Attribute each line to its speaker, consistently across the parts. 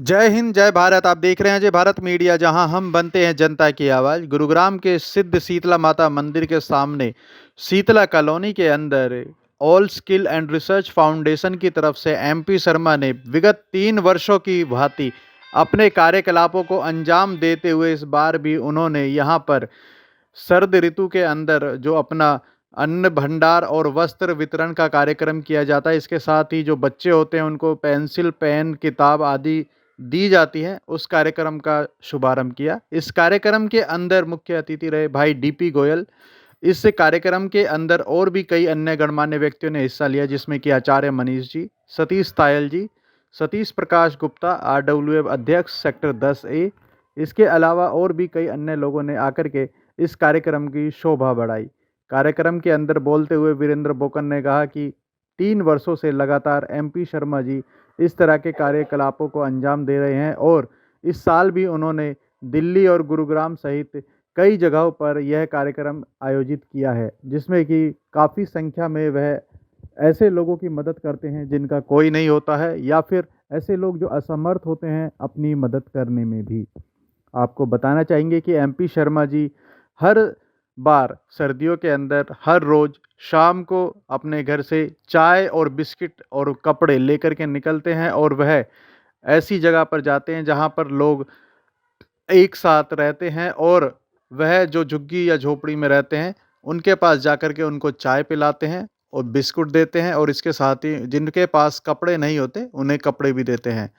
Speaker 1: जय हिंद, जय भारत। आप देख रहे हैं जय भारत मीडिया, जहां हम बनते हैं जनता की आवाज़। गुरुग्राम के सिद्ध शीतला माता मंदिर के सामने शीतला कॉलोनी के अंदर all skill and research foundation की तरफ से एमपी शर्मा ने विगत 3 वर्षों की भांति अपने कार्यकलापों को अंजाम देते हुए इस बार भी उन्होंने यहां पर शरद ऋतु के अंदर जो अपना अन्न भंडार और वस्त्र वितरण का कार्यक्रम किया जाता है, इसके साथ ही जो बच्चे होते हैं उनको पेंसिल, पेन, किताब आदि दी जाती है, उस कार्यक्रम का शुभारंभ किया। इस कार्यक्रम के अंदर मुख्य अतिथि रहे भाई डीपी गोयल। इस कार्यक्रम के अंदर और भी कई अन्य गणमान्य व्यक्तियों ने हिस्सा लिया, जिसमें कि आचार्य मनीष जी, सतीश तायल जी, सतीश प्रकाश गुप्ता, आरडब्ल्यूएफ अध्यक्ष सेक्टर 10A। इसके अलावा और भी कई अन्य लोगों ने आकर के इस कार्यक्रम की शोभा बढ़ाई। कार्यक्रम के अंदर बोलते हुए वीरेंद्र बोकन ने कहा कि 3 वर्षों से लगातार एमपी शर्मा जी इस तरह के कार्यकलापों को अंजाम दे रहे हैं और इस साल भी उन्होंने दिल्ली और गुरुग्राम सहित कई जगहों पर यह कार्यक्रम आयोजित किया है, जिसमें कि काफ़ी संख्या में वह ऐसे लोगों की मदद करते हैं जिनका कोई नहीं होता है, या फिर ऐसे लोग जो असमर्थ होते हैं अपनी मदद करने में भी। आपको बताना चाहेंगे कि एमपी शर्मा जी हर बार सर्दियों के अंदर हर रोज़ शाम को अपने घर से चाय और बिस्किट और कपड़े लेकर के निकलते हैं और वह ऐसी जगह पर जाते हैं जहां पर लोग एक साथ रहते हैं और वह जो झुग्गी या झोपड़ी में रहते हैं उनके पास जाकर के उनको चाय पिलाते हैं और बिस्कुट देते हैं, और इसके साथ ही जिनके पास कपड़े नहीं होते उन्हें कपड़े भी देते हैं।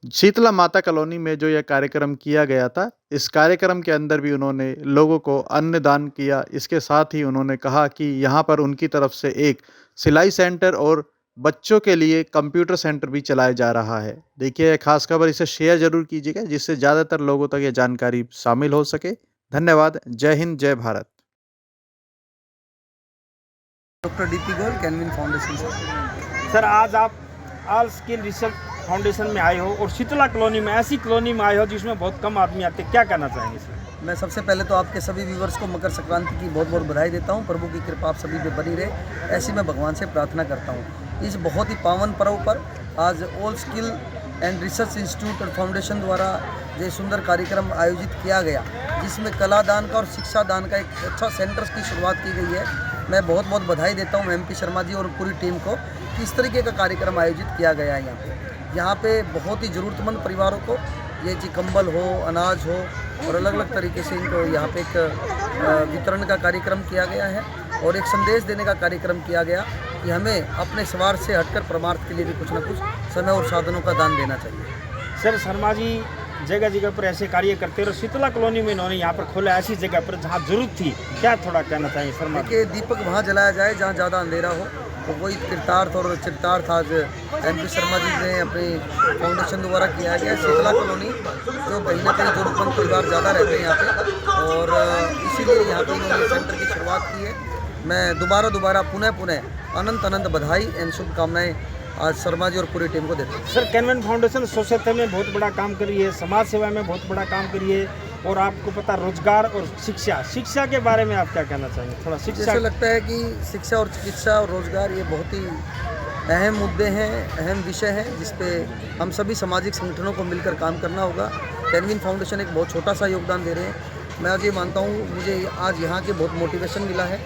Speaker 1: शीतला माता कॉलोनी में जो यह कार्यक्रम किया गया था, इस कार्यक्रम के अंदर भी उन्होंने लोगों को अन्नदान किया। इसके साथ ही उन्होंने कहा कि यहाँ पर उनकी तरफ से एक सिलाई सेंटर और बच्चों के लिए कंप्यूटर सेंटर भी चलाया जा रहा है। देखिए, यह खास खबर, इसे शेयर ज़रूर कीजिएगा जिससे ज़्यादातर लोगों तक ये जानकारी शामिल हो सके। धन्यवाद। जय हिंद, जय Bharat.
Speaker 2: Doctor DP Goyal, Canwin foundation से।
Speaker 3: सर, आज आप ऑल स्किल रिसर्च फाउंडेशन में आए हो और शीतला कॉलोनी में, ऐसी कॉलोनी में आए हो जिसमें बहुत कम आदमी आते, क्या कहना चाहेंगे सर?
Speaker 2: मैं सबसे पहले तो आपके सभी व्यूवर्स को मकर संक्रांति की बहुत बहुत बधाई देता हूं। प्रभु की कृपा आप सभी पे बनी रहे, ऐसी मैं भगवान से प्रार्थना करता हूं। इस बहुत ही पावन पर्व पर आज all skill and research institute और फाउंडेशन द्वारा ये सुंदर कार्यक्रम आयोजित किया गया, जिसमें कलादान का और शिक्षा दान का एक अच्छा सेंटर की शुरुआत की गई है। मैं बहुत बहुत बधाई देता हूँ एमपी शर्मा जी और पूरी टीम को कि इस तरीके का कार्यक्रम आयोजित किया गया है। यहाँ पे बहुत ही ज़रूरतमंद परिवारों को ये जी कंबल हो, अनाज हो और अलग अलग तरीके से इनको यहाँ पे एक वितरण का कार्यक्रम किया गया है और एक संदेश देने का कार्यक्रम किया गया कि हमें अपने स्वार्थ से हटकर परमार्थ के लिए भी कुछ ना कुछ समय और साधनों का दान देना चाहिए।
Speaker 3: सर, शर्मा जी जगह जगह पर ऐसे कार्य करते और शीतला कॉलोनी में इन्होंने यहाँ पर खोला ऐसी जगह पर जहाँ जरूरत थी, क्या थोड़ा कहना चाहिए शर्मा?
Speaker 2: देखिए, दीपक वहाँ जलाया जाए जहाँ ज़्यादा अंधेरा हो, तो वही कृतार्थ और चित्तार्थ आज एमपी शर्मा जी ने अपनी फाउंडेशन द्वारा किया गया। शीतला कॉलोनी जो कहीं ना कहीं जरूरतमंद परिवार ज़्यादा रहते हैं यहाँ पे, और इसीलिए यहाँ पे इन्होंने सेंटर की शुरुआत की है। मैं दोबारा पुनः अनंत बधाई एंड शुभकामनाएँ आज शर्मा जी और पूरी टीम को देते हैं।
Speaker 3: सर, कैनविन फाउंडेशन सोसाइटी में बहुत बड़ा काम करी है, समाज सेवा में बहुत बड़ा काम करी है, और आपको पता रोजगार और शिक्षा के बारे में आप क्या कहना चाहेंगे? थोड़ा शिक्षा।
Speaker 2: जैसे लगता है कि शिक्षा और चिकित्सा और रोजगार ये बहुत ही अहम मुद्दे हैं, अहम विषय हैं, जिस पे हम सभी सामाजिक संगठनों को मिलकर काम करना होगा। कैनविन फाउंडेशन एक बहुत छोटा सा योगदान दे रहे हैं। मैं आज ये मानता हूँ, मुझे आज यहाँ के बहुत मोटिवेशन मिला है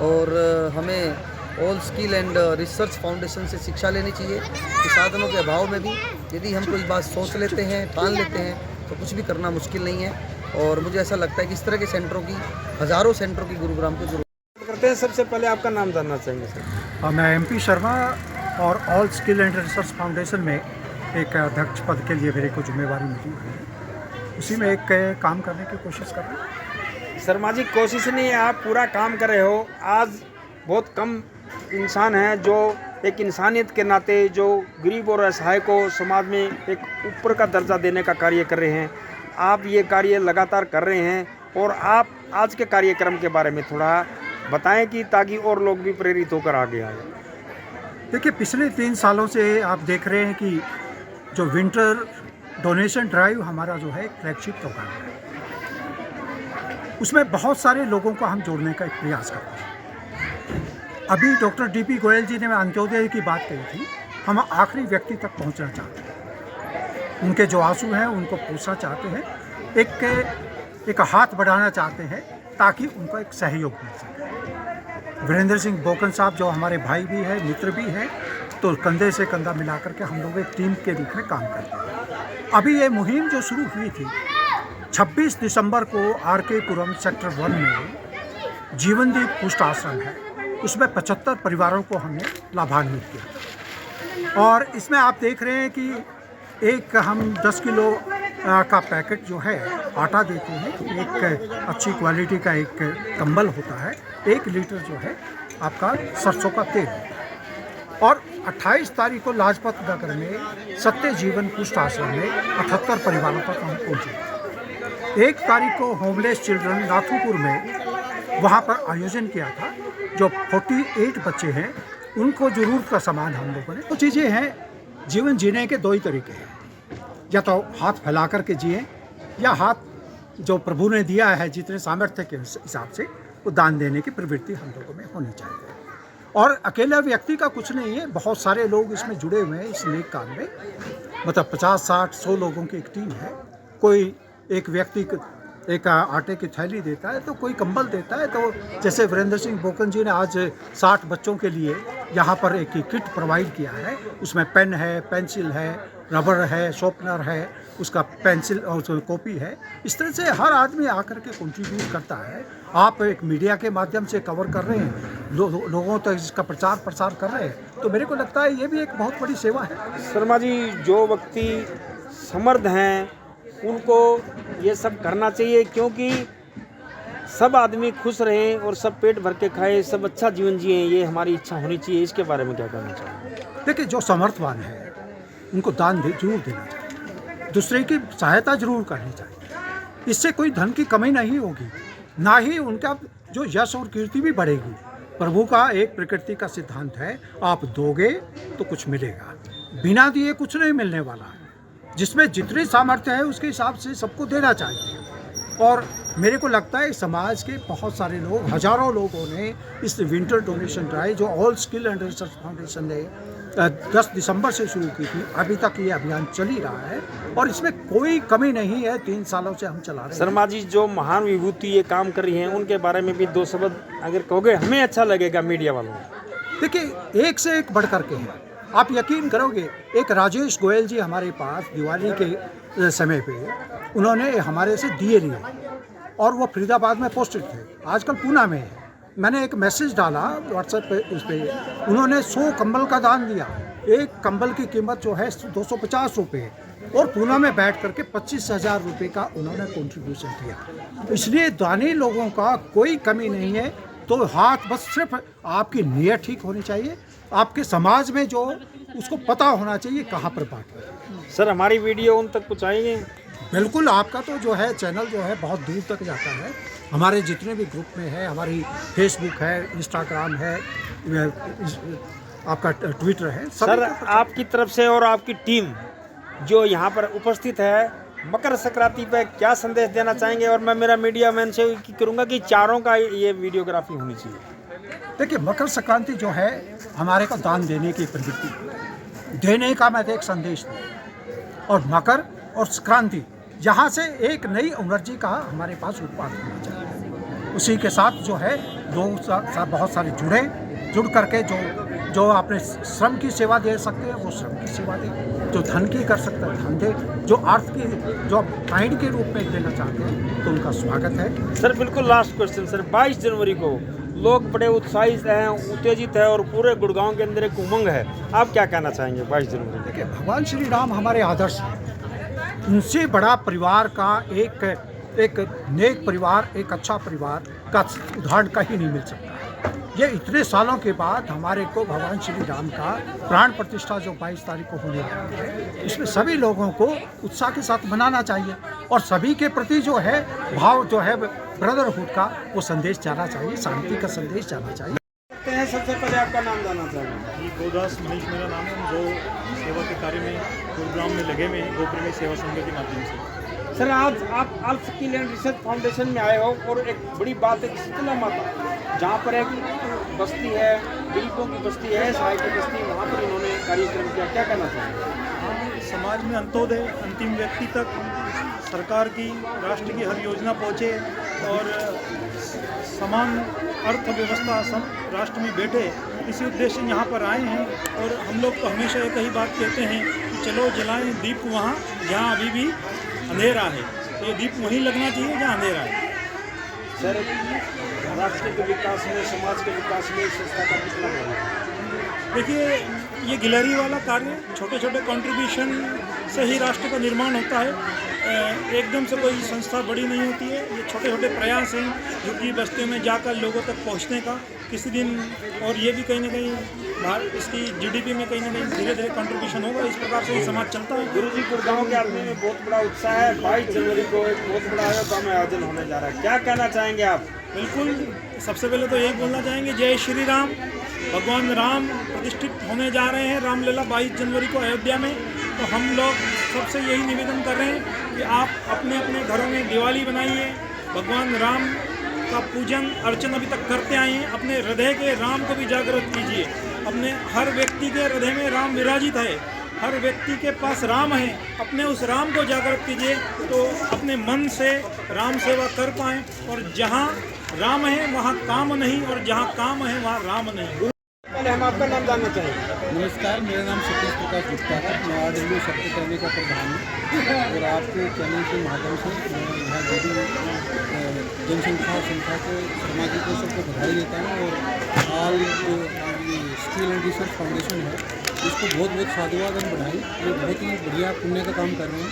Speaker 2: और हमें all skill and research foundation से शिक्षा लेनी चाहिए कि साधनों के अभाव में भी यदि हम कोई बात सोच लेते हैं, ठान लेते हैं, तो कुछ भी करना मुश्किल नहीं है। और मुझे ऐसा लगता है कि इस तरह के सेंटरों की, हज़ारों सेंटरों की गुरुग्राम को जरूरत
Speaker 3: करते हैं। सबसे पहले आपका नाम जानना चाहेंगे सर?
Speaker 4: मैं एमपी शर्मा और all skill and research foundation में एक अध्यक्ष पद के लिए मेरे को जिम्मेवारी मिली है, उसी में एक काम करने की कोशिश कर रहे हैं।
Speaker 3: शर्मा जी, कोशिश नहीं है, आप पूरा काम कर रहे हो। आज बहुत कम इंसान हैं जो एक इंसानियत के नाते जो गरीब और असहाय को समाज में एक ऊपर का दर्जा देने का कार्य कर रहे हैं। आप ये कार्य लगातार कर रहे हैं, और आप आज के कार्यक्रम के बारे में थोड़ा बताएं कि ताकि और लोग भी प्रेरित होकर आगे आए।
Speaker 4: देखिए, पिछले 3 सालों से आप देख रहे हैं कि जो विंटर डोनेशन ड्राइव हमारा जो है फ्लैगशिप प्रोग्राम है, उसमें बहुत सारे लोगों को हम जोड़ने का एक प्रयास करते हैं। अभी डॉक्टर डीपी गोयल जी ने अंत्योदय की बात कही थी, हम आखिरी व्यक्ति तक पहुंचना चाहते हैं। उनके जो आंसू हैं उनको पोंछना चाहते हैं, एक हाथ बढ़ाना चाहते हैं ताकि उनको एक सहयोग मिल सके। वीरेंद्र सिंह बोकन साहब जो हमारे भाई भी हैं, मित्र भी हैं, तो कंधे से कंधा मिला करके हम लोग एक टीम के रूप में काम करते हैं। अभी ये मुहिम जो शुरू हुई थी 26 दिसंबर को RK पुरम सेक्टर 1 में जीवनदीप कुष्ठ आश्रम है, उसमें 75 परिवारों को हमने लाभान्वित किया। और इसमें आप देख रहे हैं कि एक हम 10 किलो का पैकेट जो है आटा देते हैं, एक अच्छी क्वालिटी का एक कंबल होता है, 1 लीटर जो है आपका सरसों का तेल होता है। और 28 तारीख को लाजपत नगर में सत्य जीवन कुष्ठ आश्रम में 78 परिवारों तक हम पहुँचे। 1 तारीख को होमलेस चिल्ड्रन नाथुपुर में वहाँ पर आयोजन किया था, जो 48 बच्चे हैं उनको ज़रूरत का सामान हम लोगों ने। तो चीज़ें हैं, जीवन जीने के 2 ही तरीके हैं, या तो हाथ फैला करके जिए, या हाथ जो प्रभु ने दिया है जितने सामर्थ्य के हिसाब से वो दान देने की प्रवृत्ति हम लोगों में होनी चाहिए। और अकेला व्यक्ति का कुछ नहीं है, बहुत सारे लोग इसमें जुड़े हुए हैं इस नेक काम में, मतलब 50, 60, 100 लोगों की एक टीम है। कोई एक व्यक्ति एक आटे की थैली देता है, तो कोई कंबल देता है। तो जैसे वीरेंद्र सिंह बोकन जी ने आज 60 बच्चों के लिए यहाँ पर एक किट प्रोवाइड किया है, उसमें पेन है, पेंसिल है, रबर है, शॉर्पनर है, उसका पेंसिल और कॉपी है। इस तरह से हर आदमी आकर के कंट्रीब्यूट करता है। आप एक मीडिया के माध्यम से कवर कर रहे हैं, लोगों तक इसका प्रचार प्रसार कर रहे हैं, तो मेरे को लगता है ये भी एक बहुत बड़ी सेवा है।
Speaker 3: शर्मा जी, जो व्यक्ति समर्थ हैं उनको ये सब करना चाहिए, क्योंकि सब आदमी खुश रहें और सब पेट भर के खाएं, सब अच्छा जीवन जिए, ये हमारी इच्छा होनी चाहिए। इसके बारे में क्या कहना चाहिए?
Speaker 4: देखिए, जो समर्थवान है उनको दान जरूर देना चाहिए, दूसरे की सहायता जरूर करनी चाहिए। इससे कोई धन की कमी नहीं होगी, ना ही उनका जो यश और कीर्ति भी बढ़ेगी। प्रभु का एक प्रकृति का सिद्धांत है, आप दोगे तो कुछ मिलेगा, बिना दिए कुछ नहीं मिलने वाला है। जिसमें जितनी सामर्थ्य है उसके हिसाब से सबको देना चाहिए। और मेरे को लगता है समाज के बहुत सारे लोग, हजारों लोगों ने इस विंटर डोनेशन ड्राइव जो all skill and research foundation ने 10 दिसंबर से शुरू की थी, अभी तक ये अभियान चल ही रहा है और इसमें कोई कमी नहीं है। 3 सालों से हम चला रहे हैं।
Speaker 3: शर्मा जी, जो महान विभूति ये काम कर रही हैं, उनके बारे में भी 2 शब्द अगर कहोगे हमें अच्छा लगेगा मीडिया वालों को।
Speaker 4: देखिए, एक से एक बढ़ करके हैं। आप यकीन करोगे, एक राजेश गोयल जी हमारे पास दिवाली के समय पे उन्होंने हमारे से दिए लिए और वो फरीदाबाद में पोस्टेड थे, आजकल पूना में है। मैंने एक मैसेज डाला व्हाट्सएप पे, उस पर उन्होंने 100 कंबल का दान दिया। एक कंबल की कीमत जो है 250 रुपये, और पूना में बैठ करके 25,000 रुपये का उन्होंने कंट्रीब्यूशन किया। इसलिए दानी लोगों का कोई कमी नहीं है। तो हाथ बस सिर्फ आपकी नीयत ठीक होनी चाहिए, आपके समाज में जो उसको पता होना चाहिए कहाँ पर बांटना।
Speaker 3: सर, हमारी वीडियो उन तक पहुँचाएंगे?
Speaker 4: बिल्कुल, आपका तो जो है चैनल जो है बहुत दूर तक जाता है। हमारे जितने भी ग्रुप में है, हमारी फेसबुक है, इंस्टाग्राम है, आपका ट्विटर है।
Speaker 3: सर, आपकी तरफ से और आपकी टीम जो यहाँ पर उपस्थित है, मकर संक्रांति पे क्या संदेश देना चाहेंगे? और मैं मेरा मीडिया मैन से करूँगा कि चारों का ये वीडियोग्राफी होनी चाहिए।
Speaker 4: देखिए, मकर संक्रांति जो है हमारे को दान देने की प्रवृत्ति, देने का मैं एक संदेश दूँ। और मकर और संक्रांति, यहाँ से एक नई एनर्जी का हमारे पास उत्पादन होना चाहिए। उसी के साथ जो है लोग बहुत सारे जुड़ करके जो आपने श्रम की सेवा दे सकते हैं वो श्रम की सेवा दें, जो धन की कर सकते हैं धन दें, जो अर्थ की जो माइंड के रूप में देना चाहते हैं तो उनका स्वागत है।
Speaker 3: सर, बिल्कुल लास्ट क्वेश्चन सर, 22 जनवरी को लोग बड़े उत्साहित हैं, उत्तेजित है और पूरे गुड़गांव के अंदर एक उमंग है, आप क्या कहना चाहेंगे 22 जनवरी?
Speaker 4: देखिए, भगवान श्री राम हमारे आदर्श हैं। उनसे बड़ा परिवार का एक नेक परिवार, एक अच्छा परिवार का उदाहरण कहीं नहीं मिल सकता। ये इतने सालों के बाद हमारे को भगवान श्री राम का प्राण प्रतिष्ठा जो 22 तारीख को होने वाली है, इसमें सभी लोगों को उत्साह के साथ मनाना चाहिए और सभी के प्रति जो है भाव जो है ब्रदरहुड का वो संदेश जाना चाहिए, शांति का संदेश जाना चाहिए।
Speaker 3: सबसे पहले आपका नाम जानना चाहेंगे?
Speaker 5: गोदास मनीष मेरा नाम है। हम गो सेवा के कार्य में गुरुग्राम में लगे हुए हैं, गोप्रेमी सेवा संघ के माध्यम से।
Speaker 3: सर, आज आप all skill and research foundation में आए हो और एक बड़ी बात है कि शीतला माता जहाँ पर एक बस्ती है, गरीबों की बस्ती है, सहाय की बस्ती, वहाँ पर इन्होंने कार्यक्रम किया, क्या कहना चाहेंगे?
Speaker 5: समाज में अंत्योदय अंतिम व्यक्ति तक सरकार की, राष्ट्र की हर योजना पहुँचे और समान अर्थव्यवस्था राष्ट्र में बैठे, इसी उद्देश्य से यहाँ पर आए हैं। और हम लोग तो हमेशा एक ही बात कहते हैं कि चलो जलाएं दीप वहाँ जहाँ अभी भी अंधेरा है। तो ये दीप वहीं लगना चाहिए जहाँ अंधेरा है।
Speaker 3: सर, राष्ट्र के विकास में, समाज के विकास में संस्था का कितना रोल है?
Speaker 5: देखिए, ये गिलहरी वाला कार्य, छोटे छोटे कंट्रीब्यूशन से ही राष्ट्र का निर्माण होता है। एकदम से कोई संस्था बड़ी नहीं होती है। ये छोटे छोटे प्रयास हैं झुग्गी बस्तियों में जाकर लोगों तक पहुंचने का किसी दिन, और ये भी कहीं ना कहीं इसकी जीडीपी में कहीं ना कहीं धीरे धीरे कंट्रीब्यूशन होगा। इस प्रकार से ये समाज चलता है।
Speaker 3: गुरुजी, गुड़गांव के आदमी में बहुत बड़ा उत्साह है। 22 जनवरी को एक बहुत बड़ा अयोध्या में आयोजन होने जा रहा है, क्या कहना चाहेंगे आप?
Speaker 5: बिल्कुल, सबसे पहले तो यही बोलना चाहेंगे, जय श्री राम। भगवान राम प्रतिष्ठित होने जा रहे हैं रामलीला 22 जनवरी को अयोध्या में। तो हम लोग सबसे यही निवेदन कर रहे हैं कि आप अपने अपने घरों में दिवाली बनाइए, भगवान राम का पूजन अर्चन अभी तक करते आए हैं। अपने हृदय के राम को भी जागृत कीजिए। अपने हर व्यक्ति के हृदय में राम विराजित है, हर व्यक्ति के पास राम है। अपने उस राम को जागृत कीजिए तो अपने मन से राम सेवा कर पाएँ। और जहाँ राम है वहाँ काम नहीं, और जहाँ काम है वहाँ राम नहीं।
Speaker 3: पहले हम आपका नाम जानना चाहेंगे।
Speaker 6: नमस्कार, मेरा नाम सतीश प्रकाश गुप्ता है। मैं RW शक्ति करने का प्रधान हूँ और आपके चैनल के माध्यम से मैं यहाँ जुड़ी जनसंख्या के सामाजिक को सबको बधाई देता हूँ। और ऑल जो ये स्किल एंड रिसर्च फाउंडेशन है, इसको बहुत बहुत साधुवाद और बधाई। ये बहुत ही बढ़िया पुण्य का काम कर रहे हैं।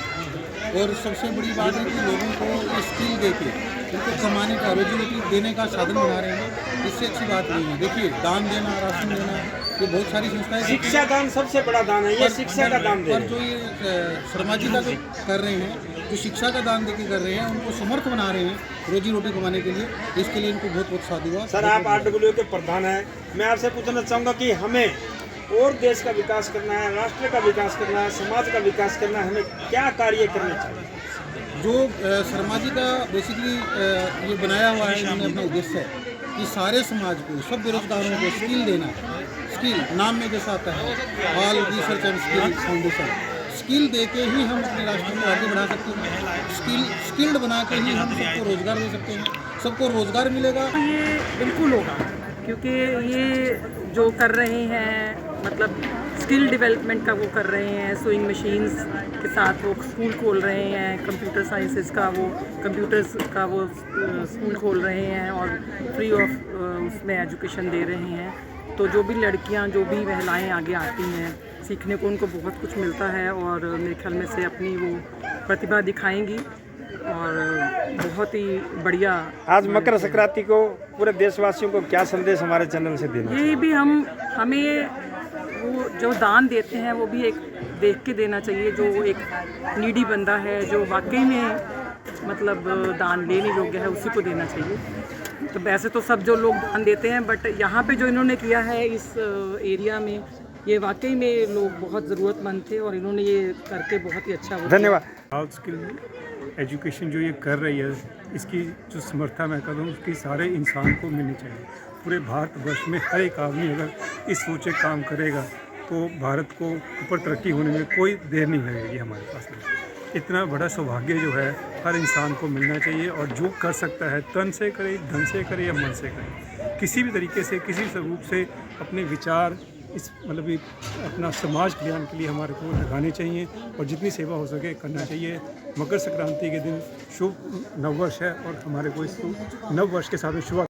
Speaker 6: और सबसे बड़ी बात है कि लोगों को स्किल देके उनको कमाने का, रोजी रोटी देने का साधन बना रहे हैं। इससे अच्छी बात नहीं है। देखिए, दान देना, राशन देना, ये बहुत सारी संस्थाएं,
Speaker 3: शिक्षा दान सबसे बड़ा दान है। ये शिक्षा का दान दे
Speaker 6: पर जो ये शर्मा जी का जो कर रहे हैं, जो शिक्षा का दान देके कर रहे हैं, उनको समर्थ बना रहे हैं रोजी रोटी कमाने के लिए। इसके लिए इनको बहुत बहुत साधुवाद।
Speaker 3: सर, आप RW के प्रधान हैं। मैं आपसे पूछना चाहूँगा कि हमें और देश का विकास करना है, राष्ट्र का विकास करना है, समाज का विकास करना है, हमें क्या कार्य करने चाहिए?
Speaker 6: जो शर्मा जी का बेसिकली ये बनाया हुआ है, इन्होंने अपना उद्देश्य है कि सारे समाज को, सब बेरोजगारों को स्किल देना है। स्किल नाम में जैसा आता है, all research and skill foundation. Skill दे के ही हम अपने राष्ट्र को आगे बढ़ा सकते हैं। स्किल्ड बना के ही हम सबको रोजगार दे सकते हैं। सबको रोजगार मिलेगा।
Speaker 7: ये बिल्कुल होगा, क्योंकि ये जो कर रहे हैं, मतलब स्किल डेवलपमेंट का वो कर रहे हैं। स्विंग मशीन्स के साथ वो स्कूल खोल रहे हैं, कंप्यूटर साइंसेस का वो कंप्यूटर्स का वो स्कूल खोल रहे हैं और फ्री ऑफ उसमें एजुकेशन दे रहे हैं। तो जो भी लड़कियां, जो भी महिलाएं आगे आती हैं, सीखने को उनको बहुत कुछ मिलता है और मेरे ख्याल में से अपनी वो प्रतिभा दिखाएंगी और बहुत ही बढ़िया।
Speaker 3: आज मकर संक्रांति को पूरे देशवासियों को क्या संदेश हमारे चैनल से देना?
Speaker 7: यही भी हमें वो जो दान देते हैं वो भी एक देख के देना चाहिए। जो एक नीडी बंदा है, जो वाकई में मतलब दान लेने योग्य है, उसी को देना चाहिए। तो वैसे तो सब जो लोग दान देते हैं, बट यहाँ पे जो इन्होंने किया है इस एरिया में, ये वाकई में लोग बहुत ज़रूरतमंद थे और इन्होंने ये करके बहुत ही अच्छा।
Speaker 3: धन्यवाद।
Speaker 5: ऑल स्किल एजुकेशन जो ये कर रही है, इसकी जो समर्था मैं कर रहा हूँ, उसकी सारे इंसान को मिलनी चाहिए। पूरे भारतवर्ष में हर एक आदमी अगर इस सोचे काम करेगा तो भारत को ऊपर तरक्की होने में कोई देर नहीं लगेगी हमारे पास में। इतना बड़ा सौभाग्य जो है हर इंसान को मिलना चाहिए और जो कर सकता है तन से करे, धन से करे या मन से करे, किसी भी तरीके से, किसी स्वरूप से अपने विचार इस मतलब अपना समाज कल्याण के लिए हमारे को लगाने चाहिए और जितनी सेवा हो सके करना चाहिए। मकर संक्रांति के दिन शुभ नववर्ष है और हमारे को इस नववर्ष के साथ शुभ